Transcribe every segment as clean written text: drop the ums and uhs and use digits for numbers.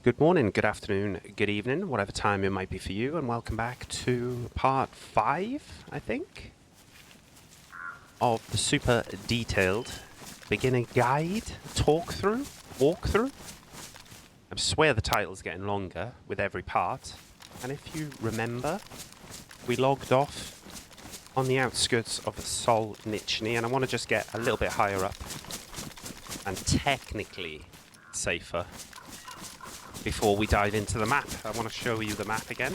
Good morning, good afternoon, good evening, whatever time it might be for you, and welcome back to part 5, I think, of the super detailed beginner guide walkthrough. I swear the title's getting longer with every part, and if you remember, we logged off on the outskirts of Solnichny, and I want to just get a little bit higher up and technically safer before we dive into the map. I want to show you the map again.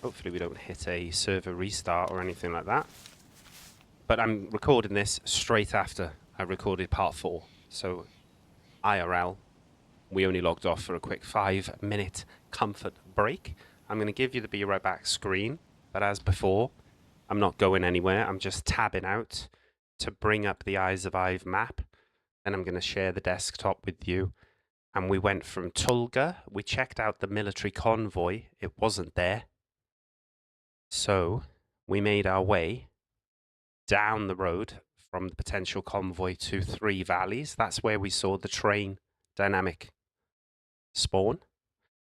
Hopefully we don't hit a server restart or anything like that. But I'm recording this straight after I recorded part 4. So IRL, we only logged off for a quick 5-minute comfort break. I'm going to give you the Be Right Back screen, but as before, I'm not going anywhere. I'm just tabbing out to bring up the Eyes of Ive map. And I'm going to share the desktop with you. And we went from Tulga. We checked out the military convoy. It wasn't there. So we made our way down the road from the potential convoy to 3 valleys. That's where we saw the train dynamic spawn.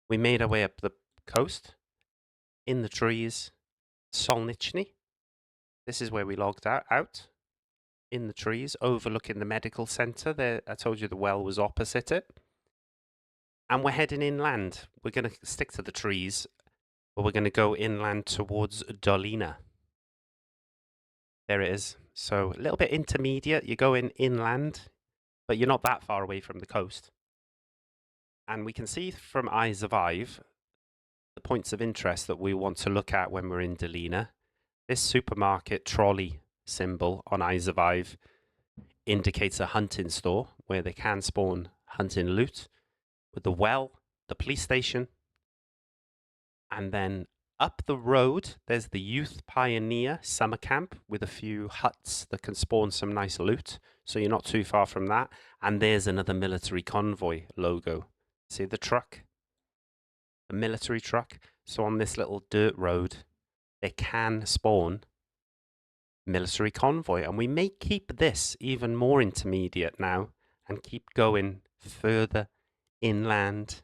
We made our way up the coast, in the trees, Solnichny. This is where we logged out in the trees, overlooking the medical center. There, I told you the well was opposite it. And we're heading inland. We're going to stick to the trees, but we're going to go inland towards Dolina. There it is. So a little bit intermediate. You're going inland, but you're not that far away from the coast. And we can see from Eyes of Ive the points of interest that we want to look at when we're in Dolina. This supermarket trolley symbol on Eyes of Ive indicates a hunting store where they can spawn hunting loot. With the well, the police station, and then up the road, there's the Youth Pioneer summer camp with a few huts that can spawn some nice loot. So you're not too far from that. And there's another military convoy logo. See the truck? The military truck. So on this little dirt road, they can spawn military convoy. And we may keep this even more intermediate now and keep going further inland.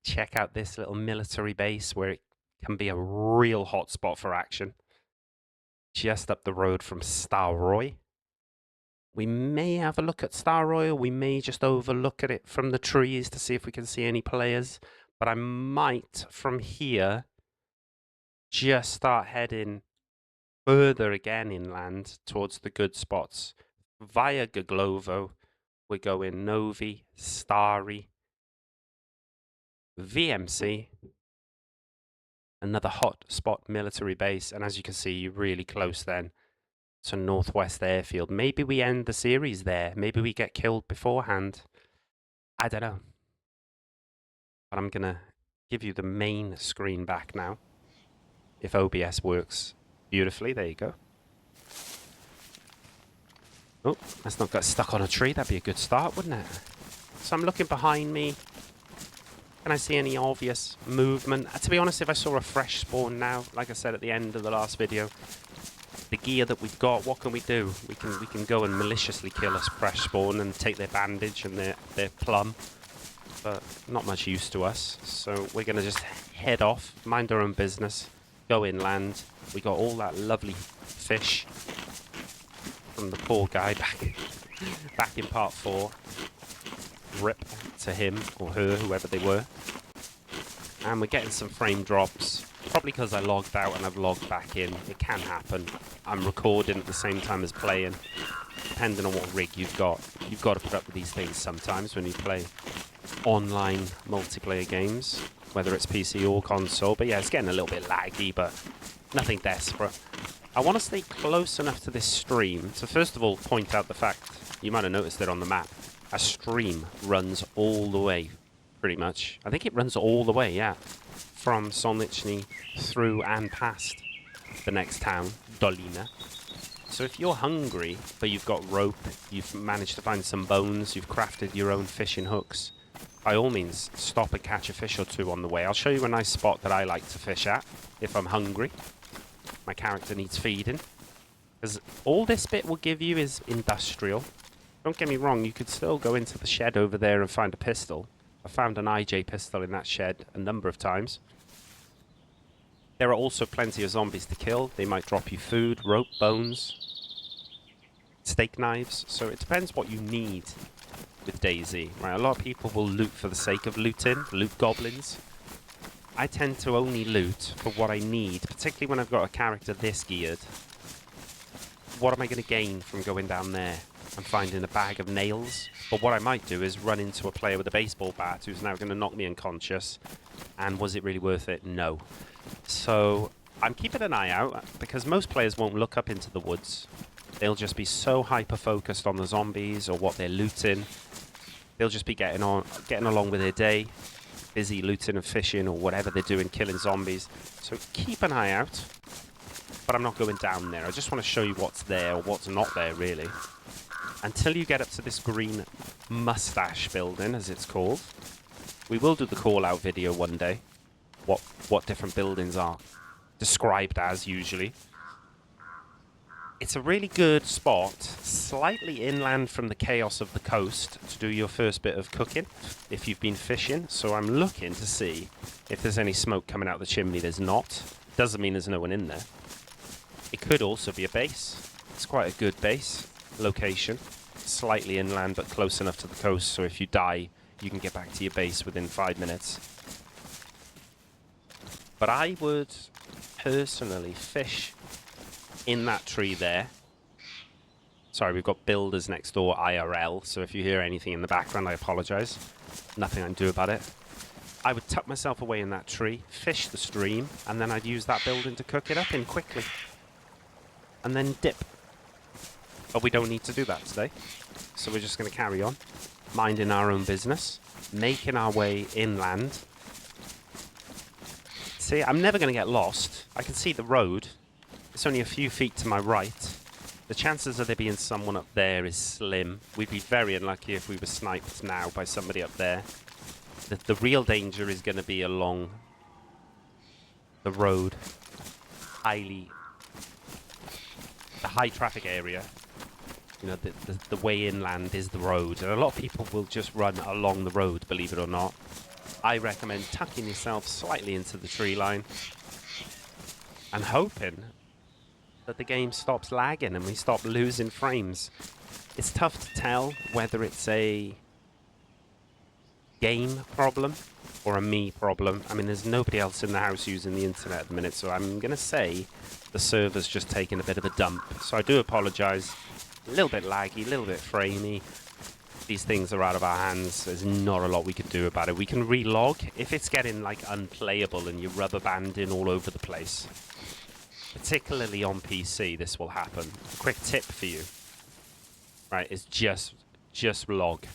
Check out this little military base where it can be a real hotspot for action. Just up the road from Staroy. We may have a look at Staroy, or we may just overlook at it from the trees to see if we can see any players. But I might, from here, just start heading further again inland towards the good spots. Via Gaglovo, we're going Novi, Stari, VMC, another hot spot military base, and as you can see, you're really close then to Northwest Airfield. Maybe we end the series there. Maybe we get killed beforehand. I don't know. But I'm going to give you the main screen back now. If OBS works beautifully, there you go. Oh, let's not get stuck on a tree. That'd be a good start, wouldn't it? So I'm looking behind me. Can I see any obvious movement? To be honest, if I saw a fresh spawn now, like I said at the end of the last video, the gear that we've got, what can we do? We can go and maliciously kill a fresh spawn and take their bandage and their plum, but not much use to us. So we're going to just head off, mind our own business, go inland. We got all that lovely fish from the poor guy back in part 4. Rip to him or her, whoever they were. And we're getting some frame drops, probably because I logged out and I've logged back in. It can happen. I'm recording at the same time as playing. Depending on what rig you've got to put up with these things sometimes when you play online multiplayer games, whether it's PC or console. But yeah, it's getting a little bit laggy, but nothing desperate. I want to stay close enough to this stream to first of all point out the fact, you might have noticed it on the map, a stream runs all the way, pretty much. I think it runs all the way, yeah, from Solnichny through and past the next town, Dolina. So if you're hungry, but you've got rope, you've managed to find some bones, you've crafted your own fishing hooks, by all means, stop and catch a fish or two on the way. I'll show you a nice spot that I like to fish at if I'm hungry. My character needs feeding. Because all this bit will give you is industrial. Don't get me wrong, you could still go into the shed over there and find a pistol. I found an IJ pistol in that shed a number of times. There are also plenty of zombies to kill. They might drop you food, rope, bones, steak knives. So it depends what you need with DayZ, right? A lot of people will loot for the sake of looting, loot goblins. I tend to only loot for what I need, particularly when I've got a character this geared. What am I going to gain from going down there and finding a bag of nails? But what I might do is run into a player with a baseball bat who's now going to knock me unconscious. And was it really worth it? No. So I'm keeping an eye out because most players won't look up into the woods. They'll just be so hyper-focused on the zombies or what they're looting. They'll just be getting along with their day, busy looting and fishing or whatever they're doing, killing zombies. So keep an eye out. But I'm not going down there. I just want to show you what's there or what's not there, really. Until you get up to this green mustache building, as it's called. We will do the call-out video one day. What different buildings are described as, usually. It's a really good spot, slightly inland from the chaos of the coast, to do your first bit of cooking, if you've been fishing. So I'm looking to see if there's any smoke coming out the chimney. There's not. Doesn't mean there's no one in there. It could also be a base. It's quite a good base location. Slightly inland, but close enough to the coast, so if you die, you can get back to your base within 5 minutes. But I would personally fish in that tree there. Sorry, we've got builders next door, IRL, so if you hear anything in the background, I apologize. Nothing I can do about it. I would tuck myself away in that tree, fish the stream, and then I'd use that building to cook it up in quickly. And then dip. But we don't need to do that today. So we're just going to carry on, minding our own business, making our way inland. See, I'm never going to get lost. I can see the road. It's only a few feet to my right. The chances of there being someone up there is slim. We'd be very unlucky if we were sniped now by somebody up there. The real danger is going to be along the road. The high traffic area. You know, the way inland is the road. And a lot of people will just run along the road, believe it or not. I recommend tucking yourself slightly into the tree line and hoping that the game stops lagging and we stop losing frames. It's tough to tell whether it's a game problem or a me problem. I mean, there's nobody else in the house using the internet at the minute, so I'm going to say the server's just taking a bit of a dump. So I do apologize. A little bit laggy, a little bit framey. These things are out of our hands. There's not a lot we can do about it. We can relog if it's getting like unplayable and you're rubber banding all over the place. Particularly on PC, this will happen. A quick tip for you, right, is just log,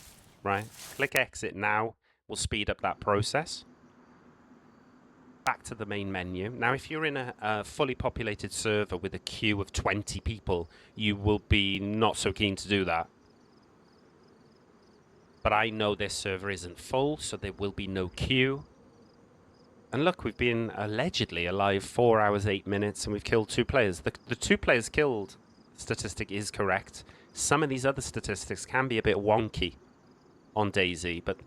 right? Click exit now. We'll speed up that process. Back to the main menu. Now, if you're in a fully populated server with a queue of 20 people, you will be not so keen to do that. But I know this server isn't full, so there will be no queue. And look, we've been allegedly alive 4 hours, 8 minutes, and we've killed 2 players. The 2 players killed statistic is correct. Some of these other statistics can be a bit wonky on DayZ, but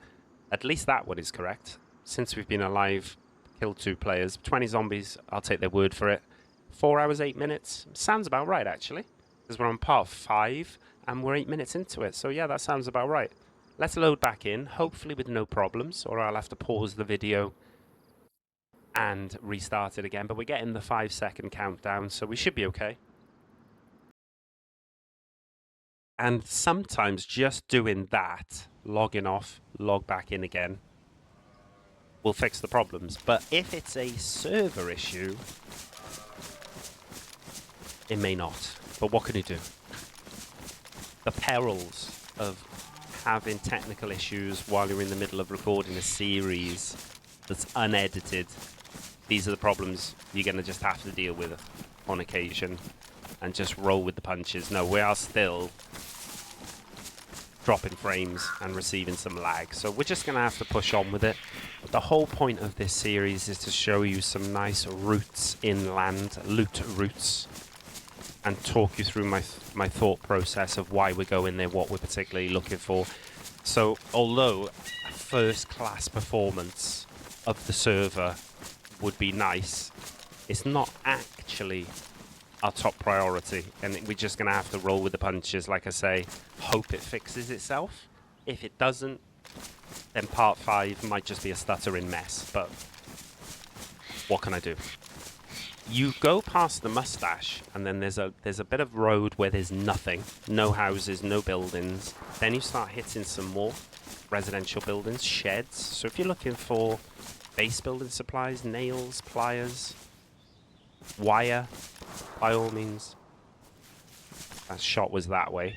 at least that one is correct. Since we've been alive, killed 2 players, 20 zombies, I'll take their word for it. 4 hours, 8 minutes. Sounds about right, actually. Because we're on part 5, and we're 8 minutes into it. So yeah, that sounds about right. Let's load back in, hopefully with no problems, or I'll have to pause the video and restart it again. But we're getting the 5-second countdown, so we should be okay. And sometimes just doing that, logging off, log back in again, will fix the problems. But if it's a server issue, it may not. But what can you do? The perils of having technical issues while you're in the middle of recording a series that's unedited. These are the problems you're going to just have to deal with on occasion and just roll with the punches. No, we are still dropping frames and receiving some lag, so we're just going to have to push on with it. But the whole point of this series is to show you some nice routes inland, loot routes, and talk you through my thought process of why we're going there, what we're particularly looking for. So, although a first-class performance of the server would be nice, it's not actually our top priority, and we're just going to have to roll with the punches. Like I say, hope it fixes itself. If it doesn't, then part 5 might just be a stuttering mess, but what can I do? You go past the mustache, and then there's a bit of road where there's nothing, no houses, no buildings. Then you start hitting some more residential buildings, sheds. So if you're looking for base building supplies, nails, pliers, wire, by all means. That shot was that way.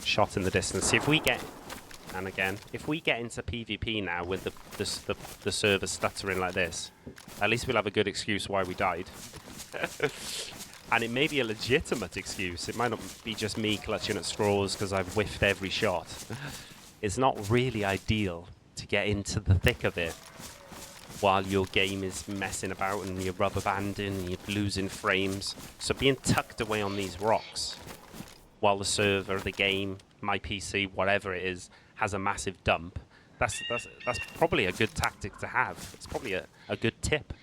Shot in the distance. See if we get, and again, if we get into PvP now with the server stuttering like this, at least we'll have a good excuse why we died. And it may be a legitimate excuse. It might not be just me clutching at straws because I've whiffed every shot. It's not really ideal to get into the thick of it while your game is messing about and you're rubber banding and you're losing frames. So being tucked away on these rocks while the server, the game, my PC, whatever it is, has a massive dump, that's probably a good tactic to have. It's probably a good tip,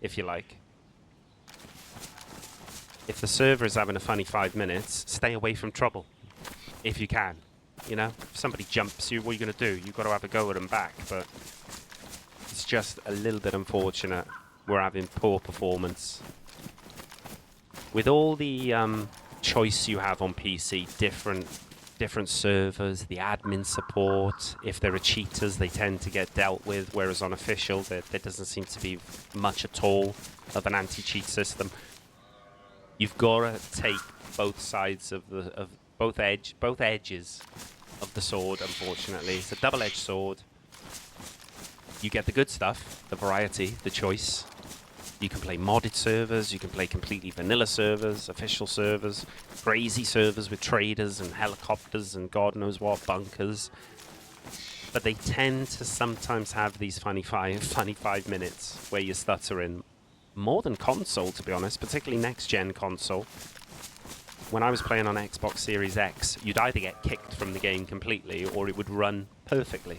if you like. If the server is having a funny 5 minutes, stay away from trouble, if you can. You know, if somebody jumps you, what are you going to do? You've got to have a go at them back, but it's just a little bit unfortunate we're having poor performance. With all the choice you have on PC, different servers, the admin support, if there are cheaters, they tend to get dealt with, whereas on official, there doesn't seem to be much at all of an anti-cheat system. You've got to take both sides of both edges of the sword, unfortunately. It's a double-edged sword. You get the good stuff, the variety, the choice. You can play modded servers, you can play completely vanilla servers, official servers, crazy servers with traders and helicopters and God knows what, bunkers. But they tend to sometimes have these funny 5 minutes where you're stuttering. More than console, to be honest, particularly next-gen console. When I was playing on Xbox Series X, you'd either get kicked from the game completely or it would run perfectly.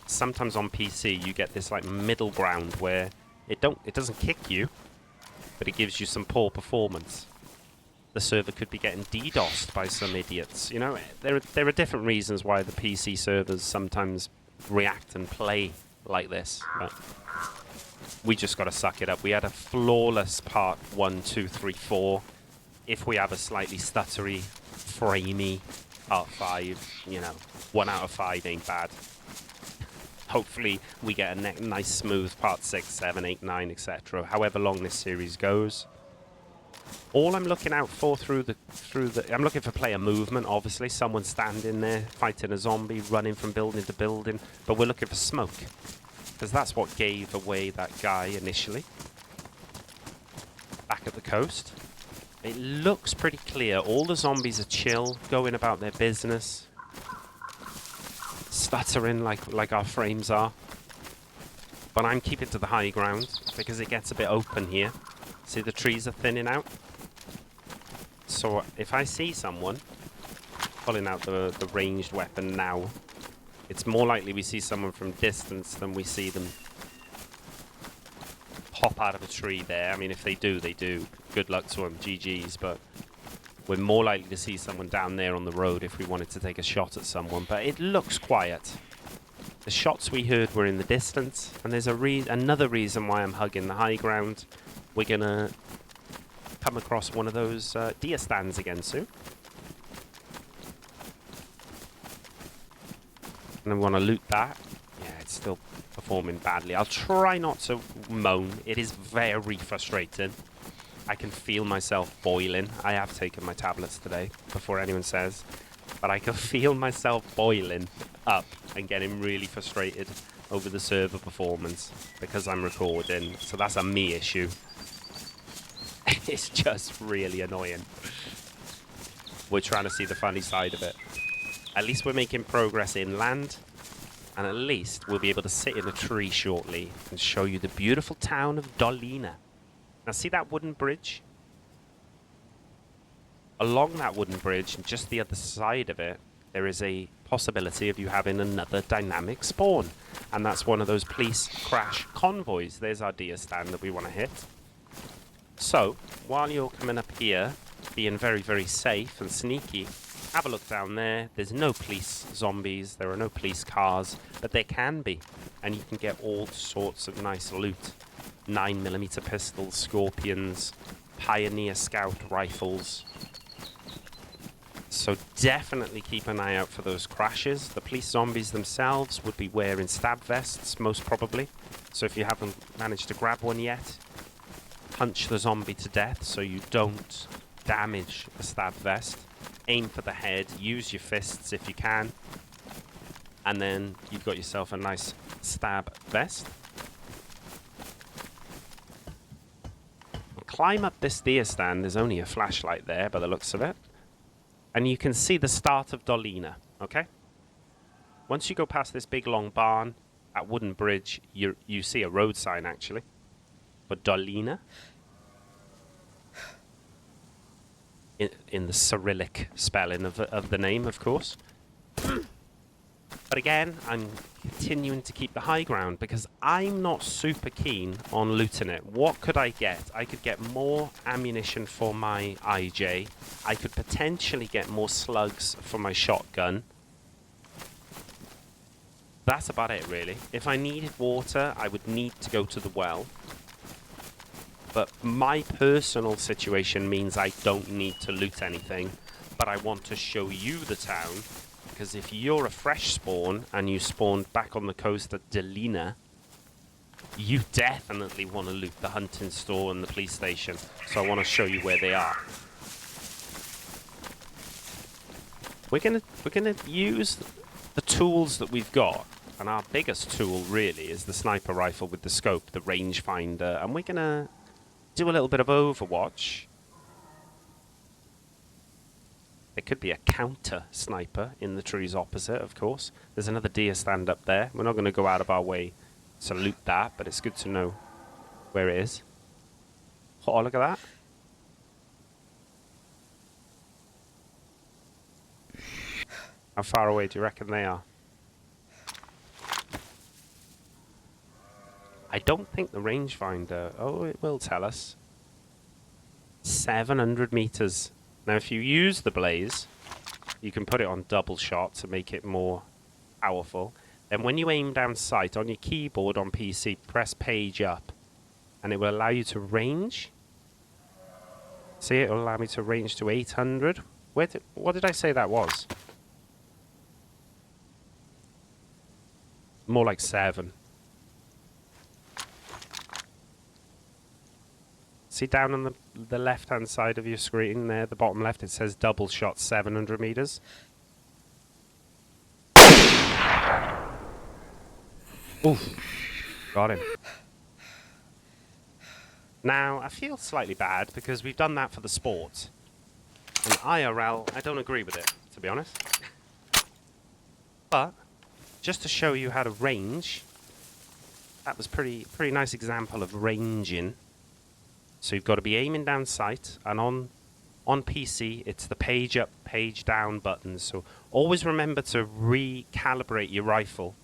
Sometimes on PC you get this like middle ground where it doesn't kick you, but it gives you some poor performance. The server could be getting DDoSed by some idiots. You know, there are different reasons why the PC servers sometimes react and play like this, but we just got to suck it up. We had a flawless part 1, 2, 3, 4. If we have a slightly stuttery, framey part 5, you know, 1 out of 5 ain't bad. Hopefully we get a nice smooth part 6, 7, 8, 9, etc. However long this series goes. All I'm looking out for I'm looking for player movement, obviously. Someone standing there, fighting a zombie, running from building to building. But we're looking for smoke, because that's what gave away that guy initially. Back at the coast. It looks pretty clear. All the zombies are chill, going about their business. Stuttering like our frames are. But I'm keeping to the high ground because it gets a bit open here. See, the trees are thinning out. So if I see someone pulling out the ranged weapon now, it's more likely we see someone from distance than we see them pop out of a tree there. I mean, if they do, they do. Good luck to them, GG's, but we're more likely to see someone down there on the road if we wanted to take a shot at someone. But it looks quiet. The shots we heard were in the distance, and there's another reason why I'm hugging the high ground. We're going to come across one of those deer stands again soon. And I want to loot that. Yeah, it's still performing badly. I'll try not to moan. It is very frustrating. I can feel myself boiling. I have taken my tablets today, before anyone says. But I can feel myself boiling up and getting really frustrated over the server performance because I'm recording. So that's a me issue. It's just really annoying. We're trying to see the funny side of it. At least we're making progress inland. And at least we'll be able to sit in a tree shortly and show you the beautiful town of Dolina. Now see that wooden bridge? along that wooden bridge and just the other side of it, there is a possibility of you having another dynamic spawn. And that's one of those police crash convoys. There's our deer stand that we want to hit. So, while you're coming up here, being very, very safe and sneaky, have a look down there. There's no police zombies, there are no police cars, but there can be. And you can get all sorts of nice loot. 9mm pistols, scorpions, Pioneer Scout rifles. So definitely keep an eye out for those crashes. The police zombies themselves would be wearing stab vests, most probably. So if you haven't managed to grab one yet, punch the zombie to death so you don't damage the stab vest. Aim for the head, use your fists if you can, and then you've got yourself a nice stab vest. Climb up this deer stand. There's only a flashlight there by the looks of it. And you can see the start of Dolina, okay? Once you go past this big long barn, that wooden bridge, you see a road sign actually. But Dolina, in the Cyrillic spelling of the name, of course. But again, I'm continuing to keep the high ground because I'm not super keen on looting it. What could I get? I could get more ammunition for my IJ. I could potentially get more slugs for my shotgun. That's about it, really. If I needed water, I would need to go to the well. But my personal situation means I don't need to loot anything. But I want to show you the town. Because if you're a fresh spawn and you spawned back on the coast at Dolina, you definitely want to loot the hunting store and the police station. So I want to show you where they are. We're gonna use the tools that we've got, and our biggest tool really is the sniper rifle with the scope, the rangefinder, and we're gonna do a little bit of Overwatch. There could be a counter sniper in the trees opposite, of course. There's another deer stand up there. We're not going to go out of our way to loot that, but it's good to know where it is. Oh, look at that. How far away do you reckon they are? I don't think the rangefinder... Oh, it will tell us. 700 meters. Now, if you use the blaze, you can put it on double shot to make it more powerful. Then when you aim down sight on your keyboard on PC, press page up, and it will allow you to range. See, it will allow me to range to 800. What did I say that was? More like 7. See down on the left-hand side of your screen there, the bottom left, it says double shot 700 meters. Oof. Got him. Now, I feel slightly bad because we've done that for the sport. And IRL, I don't agree with it, to be honest. But, just to show you how to range, that was pretty nice example of ranging. So you've got to be aiming down sight, and on PC, it's the page up, page down buttons. So always remember to recalibrate your rifle,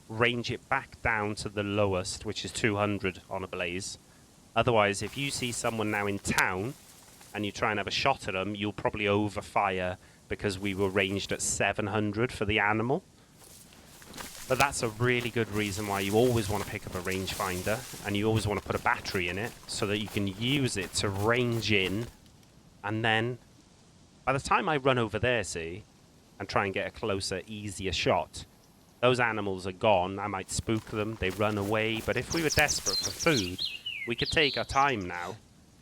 range it back down to the lowest, which is 200 on a blaze. Otherwise, if you see someone now in town, and you try and have a shot at them, you'll probably overfire because we were ranged at 700 for the animal. But that's a really good reason why you always want to pick up a rangefinder, and you always want to put a battery in it so that you can use it to range in, and then by the time I run over there, see, and try and get a closer, easier shot, those animals are gone. I might spook them, they run away, but if we were desperate for food, we could take our time now,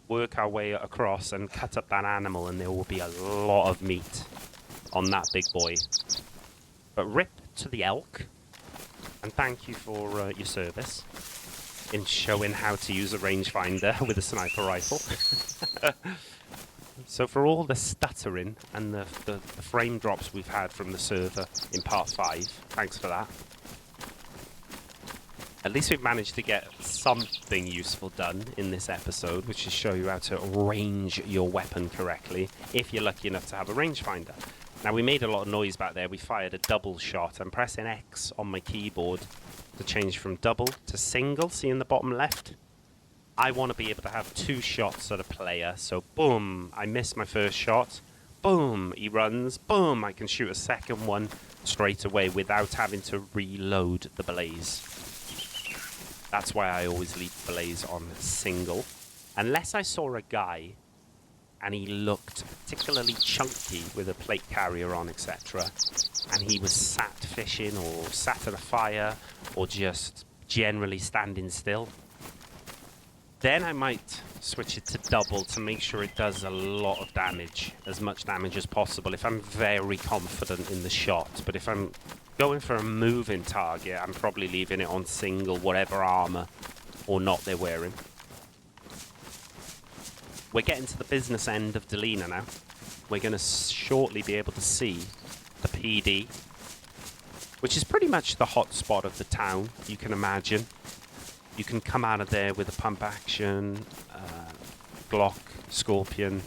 work our way across and cut up that animal, and there will be a lot of meat on that big boy. But rip to the elk. And thank you for your service in showing how to use a rangefinder with a sniper rifle. So for all the stuttering and the frame drops we've had from the server in part 5, thanks for that. At least we've managed to get something useful done in this episode, which is show you how to range your weapon correctly if you're lucky enough to have a rangefinder. Now, we made a lot of noise back there. We fired a double shot. I'm pressing X on my keyboard to change from double to single. See in the bottom left? I want to be able to have 2 shots at a player. So, boom, I miss my first shot. Boom, he runs. Boom, I can shoot a second one straight away without having to reload the blaze. That's why I always leave blaze on single. Unless I saw a guy and he looked particularly chunky with a plate carrier on, etc. And he was sat fishing or sat at a fire or just generally standing still. Then I might switch it to double to make sure it does a lot of damage, as much damage as possible, if I'm very confident in the shot. But if I'm going for a moving target, I'm probably leaving it on single, whatever armor or not they're wearing. We're getting to the business end of Dolina now. We're going to shortly be able to see the PD, which is pretty much the hot spot of the town, you can imagine. You can come out of there with a pump action, Glock, Scorpion,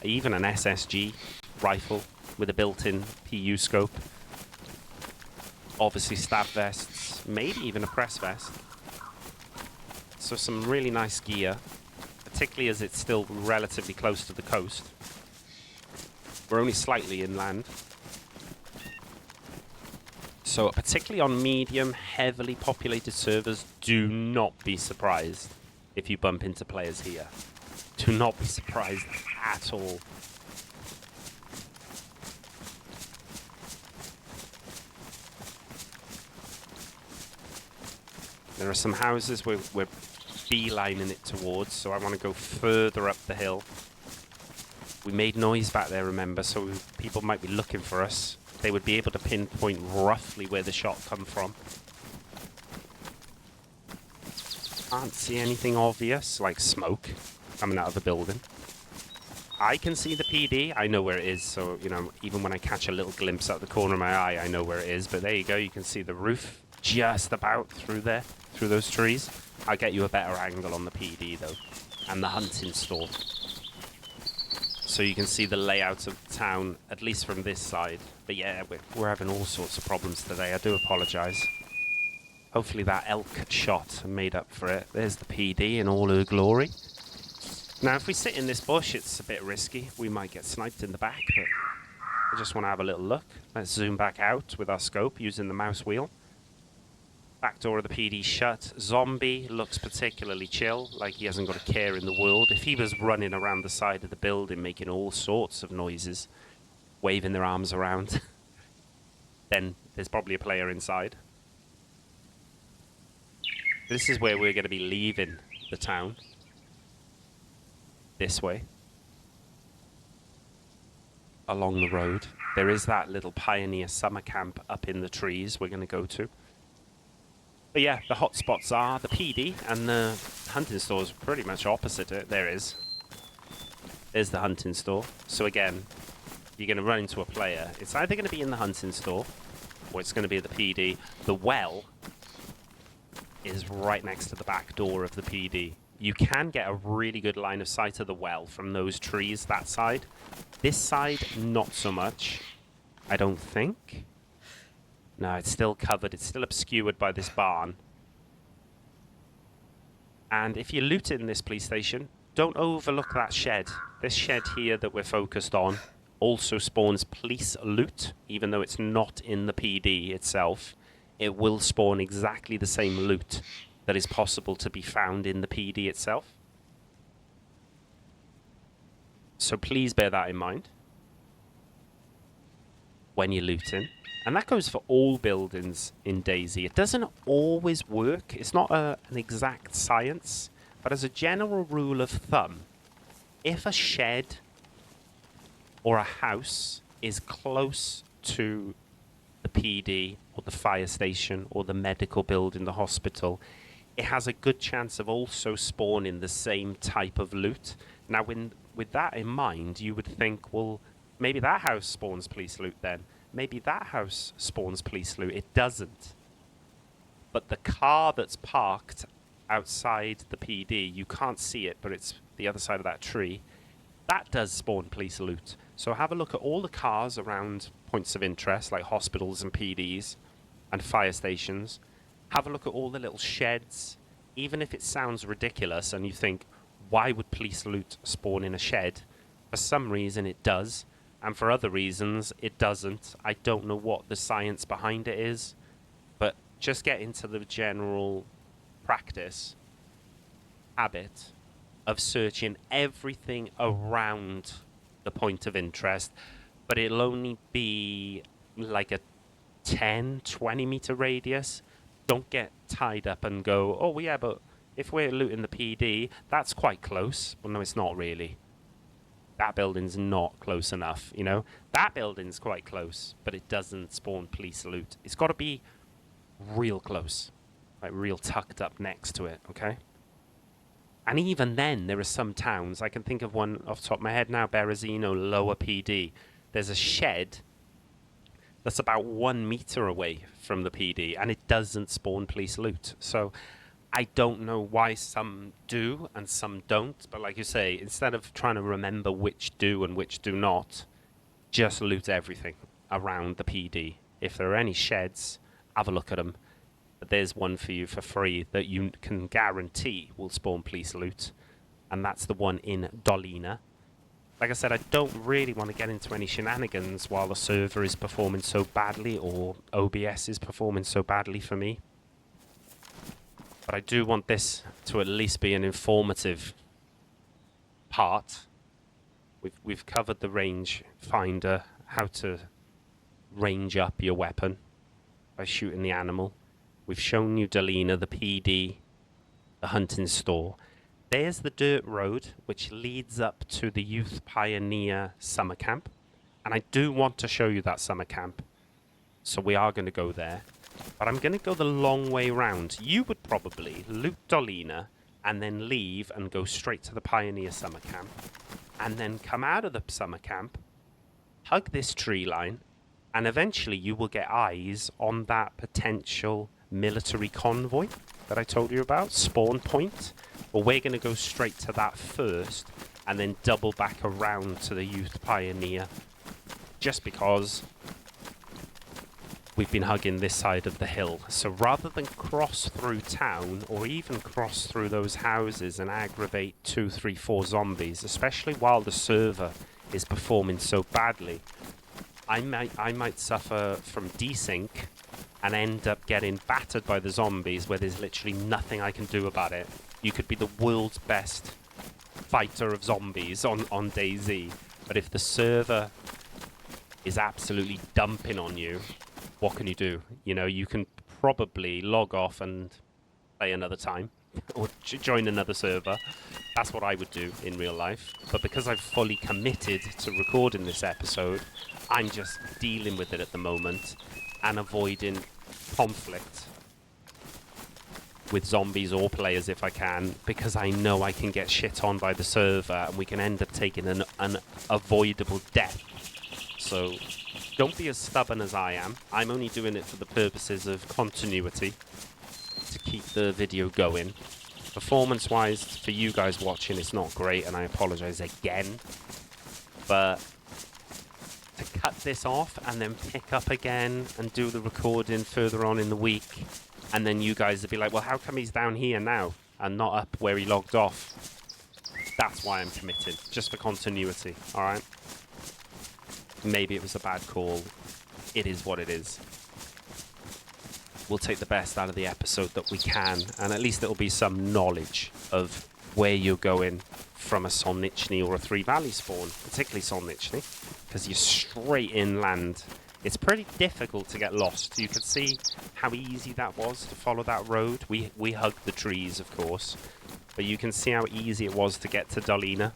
even an SSG rifle with a built-in PU scope. Obviously stab vests, maybe even a press vest. So some really nice gear, particularly as it's still relatively close to the coast. We're only slightly inland. So particularly on medium, heavily populated servers, do not be surprised if you bump into players here. Do not be surprised at all. There are some houses we're beelining it towards, so I want to go further up the hill. We made noise back there, remember, so people might be looking for us. They would be able to pinpoint roughly where the shot come from. Can't see anything obvious, like smoke coming out of the building. I can see the PD. I know where it is, so, you know, even when I catch a little glimpse out the corner of my eye, I know where it is. But there you go, you can see the roof just about through there, through those trees. I'll get you a better angle on the PD, though, and the hunting store. So you can see the layout of the town, at least from this side. But yeah, we're having all sorts of problems today. I do apologise. Hopefully that elk shot made up for it. There's the PD in all her glory. Now, if we sit in this bush, it's a bit risky. We might get sniped in the back, but I just want to have a little look. Let's zoom back out with our scope using the mouse wheel. Back door of the PD shut. Zombie looks particularly chill, like he hasn't got a care in the world. If he was running around the side of the building making all sorts of noises, waving their arms around, then there's probably a player inside. This is where we're going to be leaving the town. This way. Along the road. There is that little Pioneer summer camp up in the trees we're going to go to. But yeah, the hotspots are the PD, and the hunting store is pretty much opposite it. There is. There's the hunting store. So again, you're going to run into a player. It's either going to be in the hunting store, or it's going to be at the PD. The well is right next to the back door of the PD. You can get a really good line of sight of the well from those trees, that side. This side, not so much, I don't think. No, it's still covered. It's still obscured by this barn. And if you loot in this police station, don't overlook that shed. This shed here that we're focused on also spawns police loot, even though it's not in the PD itself. It will spawn exactly the same loot that is possible to be found in the PD itself. So please bear that in mind when you're looting. And that goes for all buildings in DayZ. It doesn't always work. It's not an exact science. But as a general rule of thumb, if a shed or a house is close to the PD or the fire station or the medical building, the hospital, it has a good chance of also spawning the same type of loot. Now, with that in mind, you would think, well, maybe that house spawns police loot then. Maybe that house spawns police loot. It doesn't. But the car that's parked outside the PD, you can't see it, but it's the other side of that tree. That does spawn police loot. So have a look at all the cars around points of interest, like hospitals and PDs and fire stations. Have a look at all the little sheds. Even if it sounds ridiculous and you think, why would police loot spawn in a shed? For some reason it does, and for other reasons it doesn't. I don't know what the science behind it is, but just get into the general practice, habit of searching everything around the point of interest, but it'll only be like a 10, 20 meter radius. Don't get tied up and go, oh yeah, but if we're looting the PD, that's quite close. Well, no, it's not really. That building's not close enough, you know? That building's quite close, but it doesn't spawn police loot. It's got to be real close, like real tucked up next to it, okay? And even then, there are some towns, I can think of one off the top of my head now, Berezino, Lower PD. There's a shed that's about 1 meter away from the PD, and it doesn't spawn police loot. So I don't know why some do and some don't, but like you say, instead of trying to remember which do and which do not, just loot everything around the PD. If there are any sheds, have a look at them. But there's one for you for free that you can guarantee will spawn police loot, and that's the one in Dolina. Like I said, I don't really want to get into any shenanigans while the server is performing so badly, or OBS is performing so badly for me. But I do want this to at least be an informative part. We've covered the range finder, how to range up your weapon by shooting the animal. We've shown you Dolina, the PD, the hunting store. There's the dirt road, which leads up to the Youth Pioneer summer camp. And I do want to show you that summer camp. So we are going to go there. But I'm going to go the long way round. You would probably loot Dolina and then leave and go straight to the Pioneer summer camp. And then come out of the summer camp, hug this tree line, and eventually you will get eyes on that potential military convoy that I told you about, spawn point. Well, we're going to go straight to that first and then double back around to the Youth Pioneer, just because we've been hugging this side of the hill. So rather than cross through town or even cross through those houses and aggravate 2, 3, 4 zombies, especially while the server is performing so badly, I might suffer from desync and end up getting battered by the zombies where there's literally nothing I can do about it. You could be the world's best fighter of zombies on DayZ, but if the server is absolutely dumping on you, what can you do? You know, you can probably log off and play another time or join another server. That's what I would do in real life. But because I've fully committed to recording this episode, I'm just dealing with it at the moment and avoiding conflict with zombies or players if I can, because I know I can get shit on by the server and we can end up taking an unavoidable death. So don't be as stubborn as I am. I'm only doing it for the purposes of continuity, to keep the video going. Performance-wise, for you guys watching, it's not great, and I apologize again. But to cut this off and then pick up again and do the recording further on in the week, and then you guys would be like, well, how come he's down here now and not up where he logged off? That's why I'm committed, just for continuity, alright? Maybe it was a bad call. It is what it is. We'll take the best out of the episode that we can, and at least it'll be some knowledge of where you're going from a Solnichny or a Three Valley spawn, particularly Solnichny, because you're straight inland. It's pretty difficult to get lost. You can see how easy that was to follow that road. We hugged the trees, of course, but you can see how easy it was to get to Dolina.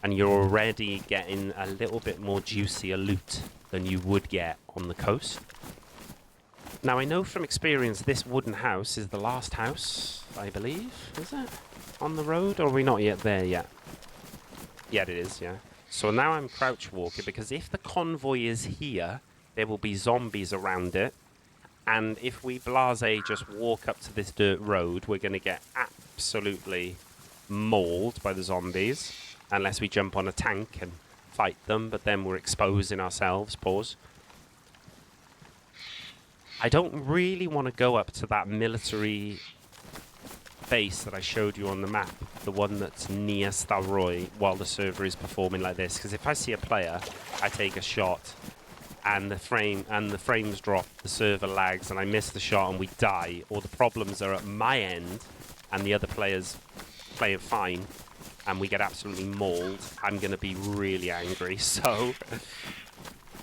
And you're already getting a little bit more juicier loot than you would get on the coast. Now, I know from experience this wooden house is the last house, I believe, is it? On the road, or are we not yet there yet? Yeah, it is, yeah. So now I'm crouch walking, because if the convoy is here, there will be zombies around it. And if we blasé just walk up to this dirt road, we're going to get absolutely mauled by the zombies. Unless we jump on a tank and fight them, but then we're exposing ourselves. Pause. I don't really want to go up to that military base that I showed you on the map, the one that's near Stavroy, while the server is performing like this, because if I see a player, I take a shot, and the frames drop, the server lags, and I miss the shot and we die, or the problems are at my end, and the other players playing fine, and we get absolutely mauled, I'm going to be really angry. So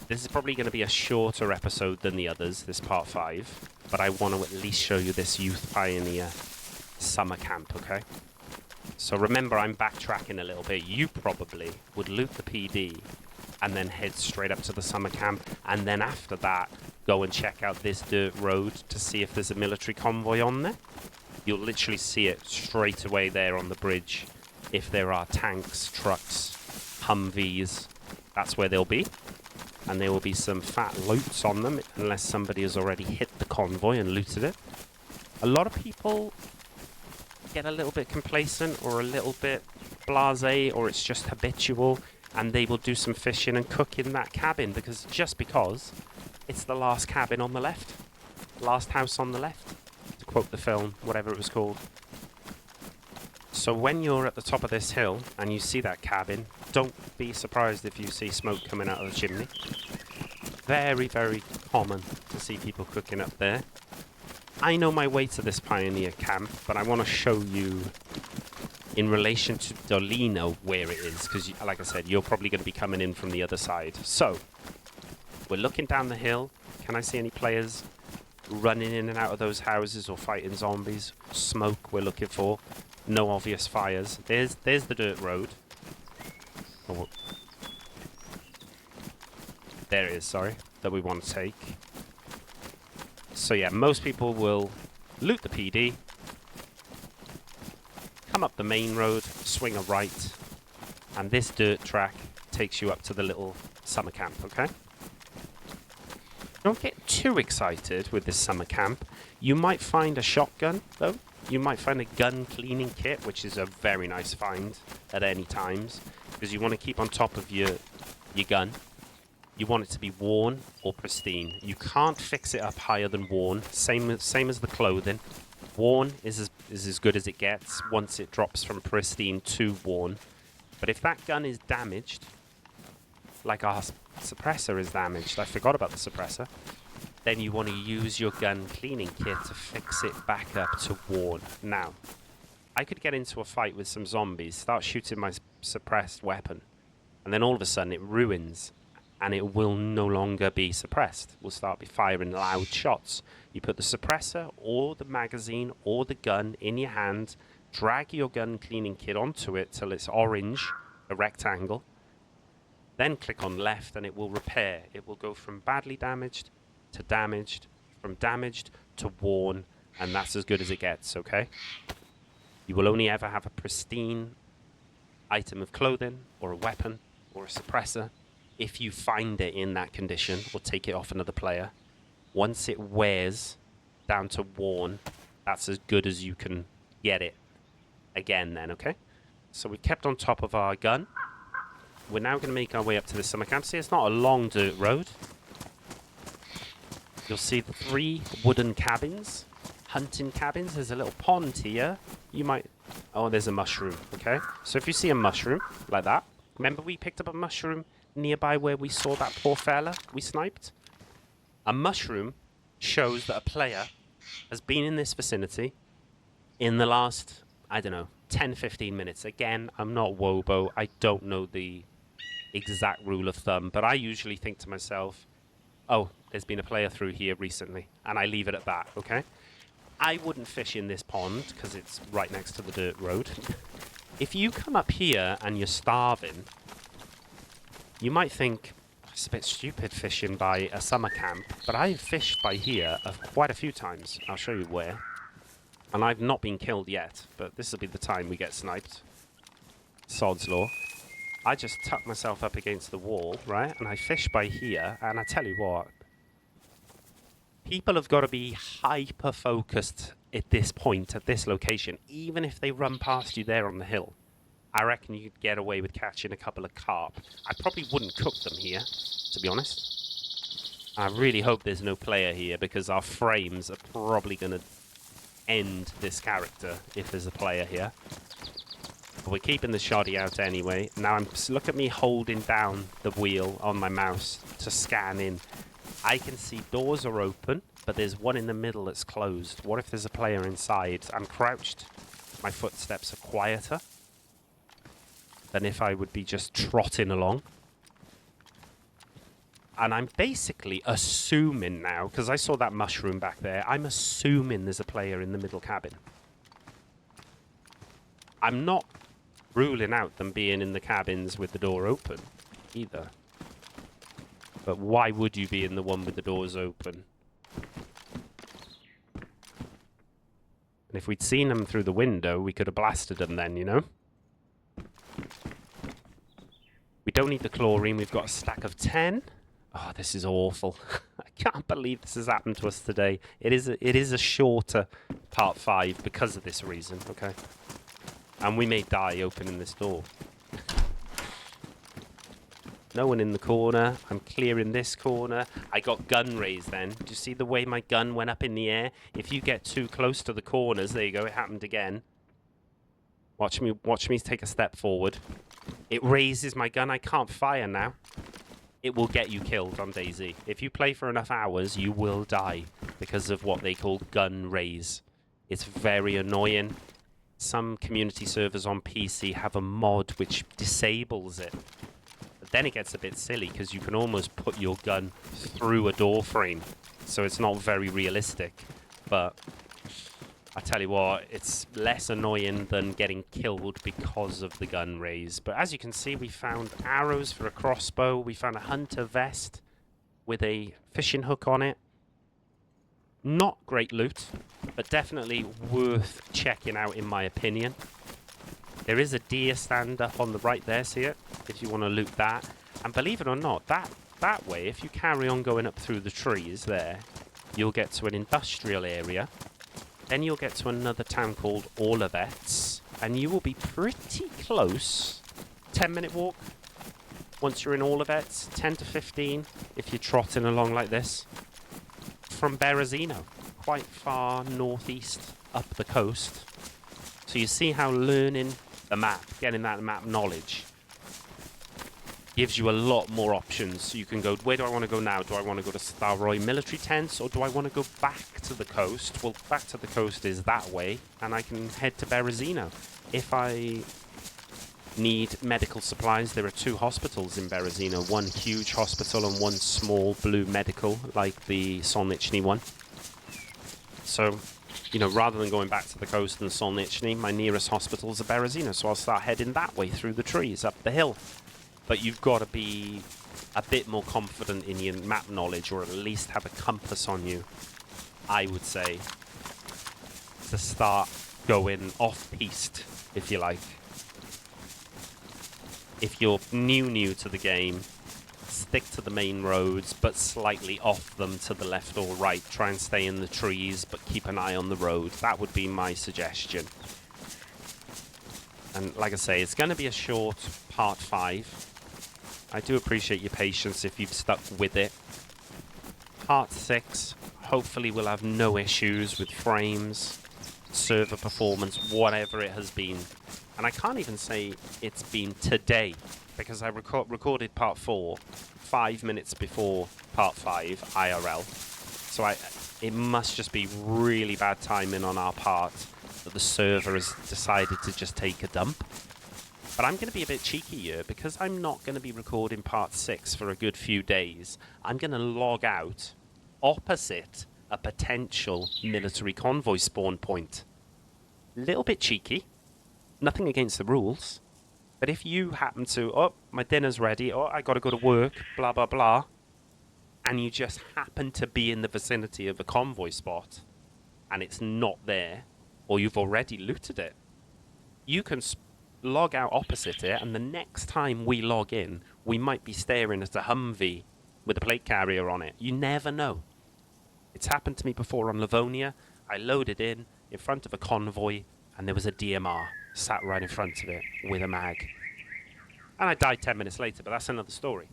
this is probably going to be a shorter episode than the others, this part 5, but I want to at least show you this Youth Pioneer summer camp, okay? So remember, I'm backtracking a little bit. You probably would loot the PD and then head straight up to the summer camp, and then after that go and check out this dirt road to see if there's a military convoy on there. You'll literally see it straight away there on the bridge. If there are tanks, trucks, Humvees, that's where they'll be. And there will be some fat loots on them, unless somebody has already hit the convoy and looted it. A lot of people get a little bit complacent or a little bit blasé, or it's just habitual, and they will do some fishing and cook in that cabin because it's the last cabin on the left, last house on the left, to quote the film, whatever it was called. So when you're at the top of this hill and you see that cabin, don't be surprised if you see smoke coming out of the chimney. Very, very common to see people cooking up there. I know my way to this Pioneer camp, but I want to show you in relation to Dolina where it is, because like I said, you're probably going to be coming in from the other side. So we're looking down the hill. Can I see any players running in and out of those houses or fighting zombies? Smoke we're looking for. No obvious fires. There's the dirt road. Oh, there it is, sorry, that we want to take. So yeah, most people will loot the PD, come up the main road, swing a right, and this dirt track takes you up to the little summer camp, okay? Don't get too excited with this summer camp. You might find a shotgun, though. You might find a gun cleaning kit, which is a very nice find at any times, because you want to keep on top of your gun. You want it to be worn or pristine. You can't fix it up higher than worn. Same as the clothing. Worn is as good as it gets once it drops from pristine to worn. But if that gun is damaged, like our suppressor is damaged, I forgot about the suppressor, then you want to use your gun cleaning kit to fix it back up to worn. Now, I could get into a fight with some zombies, start shooting my suppressed weapon, and then all of a sudden it ruins, and it will no longer be suppressed. We'll start firing loud shots. You put the suppressor or the magazine or the gun in your hand, drag your gun cleaning kit onto it till it's orange, a rectangle, then click on left and it will repair. It will go from badly damaged to damaged, from damaged to worn, and that's as good as it gets, okay? You will only ever have a pristine item of clothing or a weapon or a suppressor if you find it in that condition or take it off another player. Once it wears down to worn, that's as good as you can get it again then, okay? So we kept on top of our gun. We're now going to make our way up to the summer camp. See, it's not a long dirt road. You'll see the 3 wooden cabins, hunting cabins. There's a little pond here. You might... Oh, there's a mushroom, okay? So if you see a mushroom like that, remember we picked up a mushroom nearby where we saw that poor fella we sniped? A mushroom shows that a player has been in this vicinity in the last, I don't know, 10, 15 minutes. Again, I'm not Wobo. I don't know the exact rule of thumb, but I usually think to myself, oh, there's been a player through here recently, and I leave it at that, okay? I wouldn't fish in this pond because it's right next to the dirt road. If you come up here and you're starving, you might think, it's a bit stupid fishing by a summer camp, but I've fished by here quite a few times. I'll show you where. And I've not been killed yet, but this will be the time we get sniped. Sod's law. I just tuck myself up against the wall, right? And I fish by here, and I tell you what, People have got to be hyper-focused at this point, at this location. Even if they run past you there on the hill, I reckon you could get away with catching a couple of carp. I probably wouldn't cook them here, to be honest. I really hope there's no player here, because our frames are probably going to end this character if there's a player here. But we're keeping the shoddy out anyway. Now, look at me holding down the wheel on my mouse to scan in. I can see doors are open, but there's one in the middle that's closed. What if there's a player inside? I'm crouched. My footsteps are quieter than if I would be just trotting along. And I'm basically assuming now, because I saw that mushroom back there, I'm assuming there's a player in the middle cabin. I'm not ruling out them being in the cabins with the door open either. But why would you be in the one with the doors open? And if we'd seen them through the window, we could have blasted them then, you know? We don't need the chlorine. We've got a stack of 10. Oh, this is awful. I can't believe this has happened to us today. It is a shorter part 5 because of this reason, okay? And we may die opening this door. No one in the corner. I'm clearing this corner. I got gun raised then. Do you see the way my gun went up in the air? If you get too close to the corners, there you go, it happened again. Watch me take a step forward. It raises my gun. I can't fire now. It will get you killed on DayZ. If you play for enough hours, you will die because of what they call gun raise. It's very annoying. Some community servers on PC have a mod which disables it. But then it gets a bit silly because you can almost put your gun through a door frame. So it's not very realistic. But I tell you what, it's less annoying than getting killed because of the gun raise. But as you can see, we found arrows for a crossbow. We found a hunter vest with a fishing hook on it. Not great loot, but definitely worth checking out in my opinion. There is a deer stand up on the right there, see it? If you want to loot that. And believe it or not, that way, if you carry on going up through the trees there, you'll get to an industrial area. Then you'll get to another town called Olivets, and you will be pretty close. 10-minute walk once you're in Olivets, 10 to 15 if you're trotting along like this. From Berezino, quite far northeast up the coast. So you see how learning the map, getting that map knowledge, gives you a lot more options. You can go, where do I want to go now? Do I want to go to Staroy military tents, or do I want to go back to the coast? Well, back to the coast is that way, and I can head to Berezino. If I need medical supplies, there are 2 hospitals in Berezino. One huge hospital and one small blue medical, like the Solnichny one. So, you know, rather than going back to the coast and Solnichny, my nearest hospital is Berezino, so I'll start heading that way through the trees, up the hill. But you've got to be a bit more confident in your map knowledge, or at least have a compass on you, I would say, to start going off-piste, if you like. If you're new to the game, stick to the main roads, but slightly off them to the left or right. Try and stay in the trees, but keep an eye on the road. That would be my suggestion. And like I say, it's going to be a short part 5. I do appreciate your patience if you've stuck with it. Part 6, hopefully we'll have no issues with frames, server performance, whatever it has been. And I can't even say it's been today, because I recorded part 4 5 minutes before part 5 IRL. So it must just be really bad timing on our part that the server has decided to just take a dump. But I'm going to be a bit cheeky here, because I'm not going to be recording part 6 for a good few days. I'm going to log out opposite a potential military convoy spawn point. Little bit cheeky. Nothing against the rules. But if you happen to, oh, my dinner's ready, oh, I got to go to work, blah, blah, blah, and you just happen to be in the vicinity of a convoy spot, and it's not there, or you've already looted it, you can log out opposite it, and the next time we log in, we might be staring at a Humvee with a plate carrier on it. You never know. It's happened to me before on Livonia. I loaded in front of a convoy, and there was a DMR sat right in front of it with a mag. And I died 10 minutes later, but that's another story.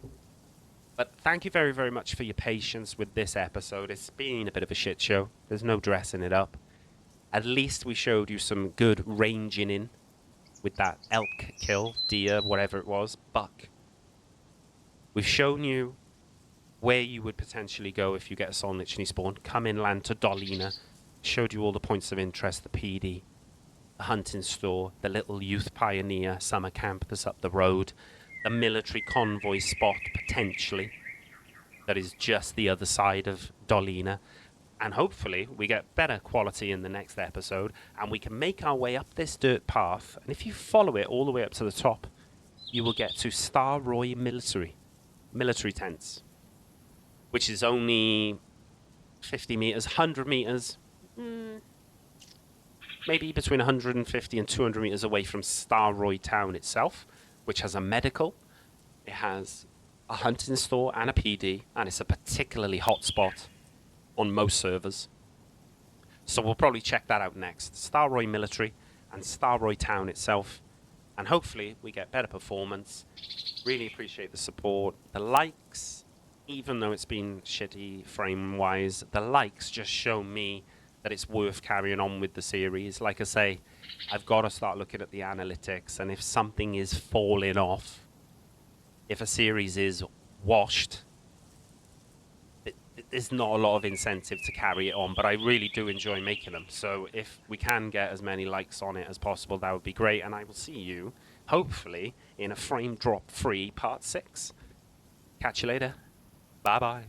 But thank you very, very much for your patience with this episode. It's been a bit of a shit show. There's no dressing it up. At least we showed you some good ranging in with that elk kill, deer, whatever it was, buck. We've shown you where you would potentially go if you get a Solnichny spawn. Come inland to Dolina. Showed you all the points of interest, the PD, the hunting store, the little youth pioneer summer camp that's up the road, the military convoy spot, potentially, that is just the other side of Dolina. And hopefully we get better quality in the next episode, and we can make our way up this dirt path. And if you follow it all the way up to the top, you will get to Starroy military tents, which is only 50 meters, 100 meters, maybe between 150 and 200 meters away from Starroy town itself, which has a medical, it has a hunting store and a PD, and it's a particularly hot spot on most servers. So we'll probably check that out next. Starroy military and Starroy town itself, and hopefully we get better performance. Really appreciate the support. The likes, even though it's been shitty frame-wise, the likes just show me that it's worth carrying on with the series. Like I say, I've got to start looking at the analytics, and if something is falling off, if a series is washed, there's not a lot of incentive to carry it on, but I really do enjoy making them. So if we can get as many likes on it as possible, that would be great, and I will see you, hopefully, in a frame drop free part 6. Catch you later. Bye-bye.